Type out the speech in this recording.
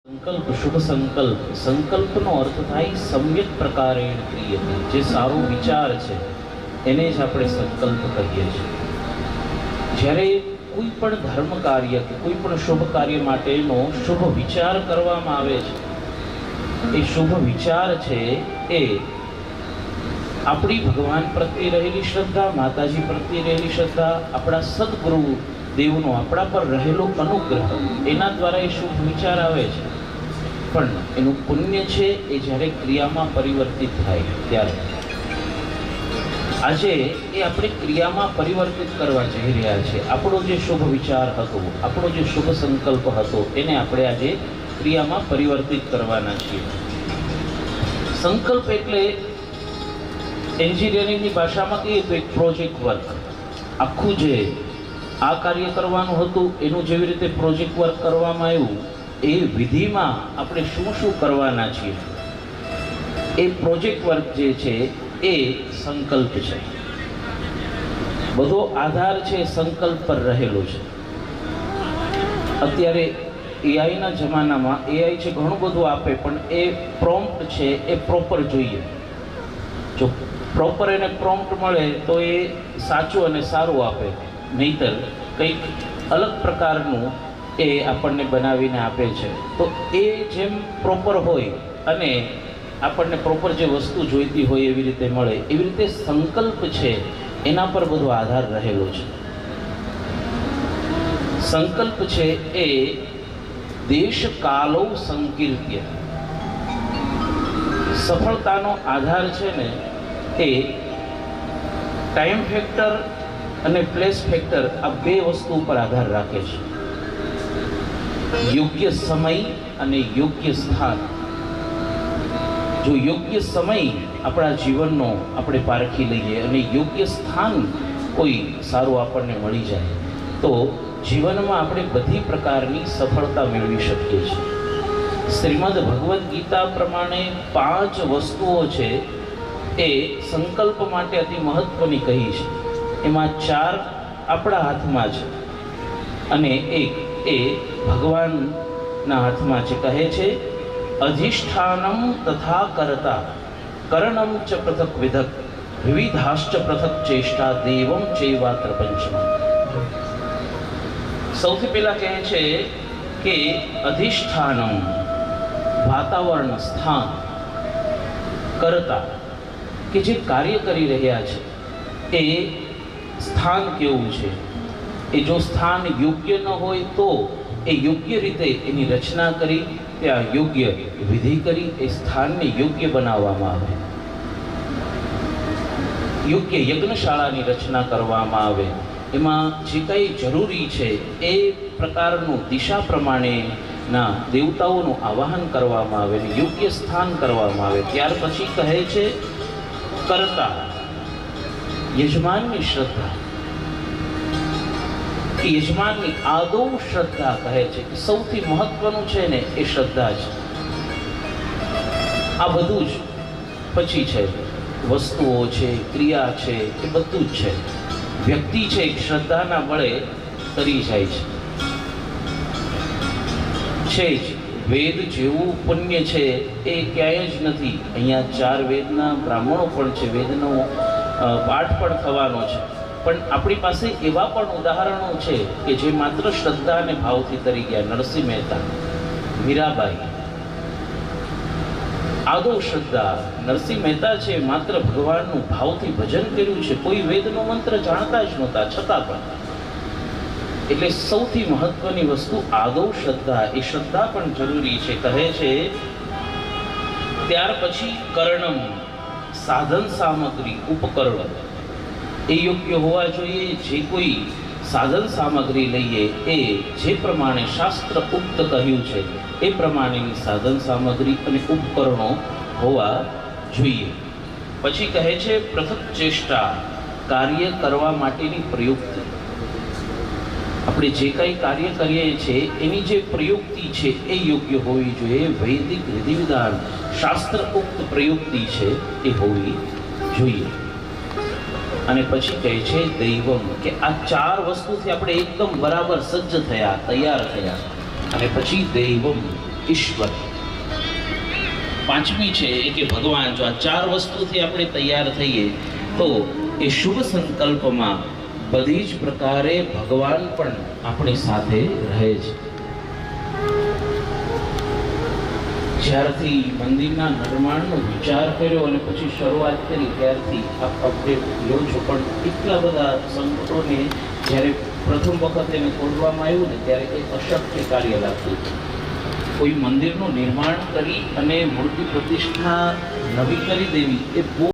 સંકલ્પ, શુભ સંકલ્પ. સંકલ્પનો અર્થ થાય સમ્યક પ્રકારેણ ક્રિયતે. જે સારો વિચાર છે એને જ આપણે સંકલ્પ કહીએ છીએ. જ્યારે કોઈ પણ ધર્મ કાર્ય કે કોઈ પણ શુભ કાર્ય માટેનો શુભ વિચાર કરવામાં આવે છે, એ શુભ વિચાર છે એ આપણી ભગવાન પ્રત્યે રહેલી શ્રદ્ધા, માતાજી પ્રત્યે રહેલી શ્રદ્ધા, આપણા સદગુરુ દેવનો આપણા પર રહેલો અનુગ્રહ, એના દ્વારા એ શુભ વિચાર આવે છે. પણ એનું પુણ્ય છે એ જ્યારે ક્રિયામાં પરિવર્તિત થાય ત્યારે. આજે એ આપણે ક્રિયામાં પરિવર્તિત કરવા જઈ રહ્યા છે. આપણો જે શુભ વિચાર હતો, આપણો જે શુભ સંકલ્પ હતો, એને આપણે આજે ક્રિયામાં પરિવર્તિત કરવાના છીએ. સંકલ્પ એટલે એન્જિનિયરિંગની ભાષામાં કહીએ તો એક પ્રોજેક્ટ વર્ક. આખું જે આ કાર્ય કરવાનું હતું એનું જેવી રીતે પ્રોજેક્ટ વર્ક કરવામાં આવ્યું, એ વિધિમાં આપણે શું શું કરવાના છીએ, એ પ્રોજેક્ટ વર્ક જે છે એ સંકલ્પ છે. બધો આધાર છે સંકલ્પ પર રહેલો છે. અત્યારે એઆઈના જમાનામાં એઆઈ છે ઘણું બધું આપે, પણ એ પ્રોમ્પ્ટ છે એ પ્રોપર જોઈએ. જો પ્રોપર એને પ્રોમ્પ્ટ મળે તો એ સાચું અને સારું આપે, નહીતર કંઈક અલગ પ્રકારનું એ આપણને બનાવીને આપે છે. તો એ જેમ પ્રોપર હોય અને આપણને પ્રોપર જે વસ્તુ જોઈતી હોય એવી રીતે મળે, એવી રીતે સંકલ્પ છે એના પર બધો આધાર રહેલો છે. સંકલ્પ છે એ દેશ કાલો સંકીર્ત્ય. સફળતાનો આધાર છે ને એ ટાઈમ ફેક્ટર અને પ્લેસ ફેક્ટર, આ બે વસ્તુ ઉપર આધાર રાખે છે. યોગ્ય સમય અને યોગ્ય સ્થાન. જો યોગ્ય સમય આપણા જીવનનો આપણે પારખી લઈએ અને યોગ્ય સ્થાન કોઈ સારું આપણને મળી જાય તો જીવનમાં આપણે બધી પ્રકારની સફળતા મેળવી શકીએ છીએ. શ્રીમદ ભગવદ્ ગીતા પ્રમાણે 5 વસ્તુઓ છે એ સંકલ્પ માટે અતિ મહત્વની કહી છે. એમાં 4 આપણા હાથમાં છે અને એક એ ભગવાનના હાથમાં છે. કહે છે અધિષ્ઠાનમ તથા કરતા કરણમ ચ પૃથક વિધક વિવિધાશ્ચ પૃથક ચેષ્ટા દેવમ ચૈવાત્ર પંચમ. સૌથી પહેલા કહે છે કે અધિષ્ઠાનમ વાતાવરણ, સ્થાન, કરતા કે જે કાર્ય કરી રહ્યા છે એ સ્થાન કેવું છે. એ જો સ્થાન યોગ્ય ન હોય તો એ યોગ્ય રીતે એની રચના કરી, ત્યાં યોગ્ય વિધિ કરી એ સ્થાનને યોગ્ય બનાવવામાં આવે, યોગ્ય યજ્ઞશાળાની રચના કરવામાં આવે, એમાં જે કંઈ જરૂરી છે એ પ્રકારનું દિશા પ્રમાણેના દેવતાઓનું આવાહન કરવામાં આવે, યોગ્ય સ્થાન કરવામાં આવે. ત્યાર પછી કહે છે કરતા, યજમાનની શ્રદ્ધા. યજમાનની આદૌ શ્રદ્ધા કહે છે કે સૌથી મહત્વનું છે ને એ શ્રદ્ધા છે. આ બધું જ પછી છે, વસ્તુઓ છે, ક્રિયા છે, એ બધું જ છે. વ્યક્તિ છે એક શ્રદ્ધાના બળે તરી જાય છે જ. વેદ જેવું પુણ્ય છે એ ક્યાંય જ નથી. અહીંયા 4 વેદના બ્રાહ્મણો પણ છે, વેદનો પાઠ પણ થવાનો છે. પણ આપણી પાસે એવા પણ ઉદાહરણો છે કે જે માત્ર શ્રદ્ધા અને ભાવથી તરી ગયા. નરસિંહ મહેતા, મીરાબાઈ, આદો શ્રદ્ધા. નરસિંહ મહેતા છે માત્ર ભગવાનનું ભાવથી ભજન કર્યું છે, કોઈ વેદનો મંત્ર જાણતા જ નહોતા, છતાં પણ. એટલે સૌથી મહત્વની વસ્તુ આદો શ્રદ્ધા. એ શ્રદ્ધા પણ જરૂરી છે. કહે છે ત્યાર પછી કર્ણમ, સાધન સામગ્રી, ઉપકરણ એ યોગ્ય હોવા જોઈએ. જે કોઈ સાધન સામગ્રી લઈએ એ જે પ્રમાણે શાસ્ત્ર ઉક્ત કહ્યું છે એ પ્રમાણેની સાધન સામગ્રી અને ઉપકરણો હોવા જોઈએ. પછી કહે છે પૃથક ચેષ્ટા, કાર્ય કરવા માટેની પ્રયુક્તિ. આપણે જે કંઈ કાર્ય કરીએ છીએ એની જે પ્રયુક્તિ છે એ યોગ્ય હોવી જોઈએ. વૈદિક વિધિ વિધાન, શાસ્ત્ર ઉક્ત પ્રયુક્તિ છે એ હોવી જોઈએ. અને પછી કહે છે દૈવમ, કે આ 4 વસ્તુથી આપણે એકદમ બરાબર સજ્જ થયા, તૈયાર થયા. અને પછી દૈવમ, ઈશ્વર. પાંચમી છે એ કે ભગવાન. જો આ ચાર વસ્તુથી આપણે તૈયાર થઈએ તો એ શુભ સંકલ્પમાં બધી જ પ્રકારે ભગવાન પણ આપણી સાથે રહે છે. જ્યારથી મંદિરના નિર્માણનો વિચાર કર્યો અને પછી શરૂઆત કરી ત્યારથી આપ અપડેટ લો છો, પણ એટલા બધા સંકટોને જ્યારે પ્રથમ વખત એને ખોલવામાં આવ્યું ને ત્યારે એક અશક્ય કાર્ય લાગતું હતું. કોઈ મંદિરનું નિર્માણ કરી અને મૂર્તિ પ્રતિષ્ઠા નવી કરી દેવી એ બહુ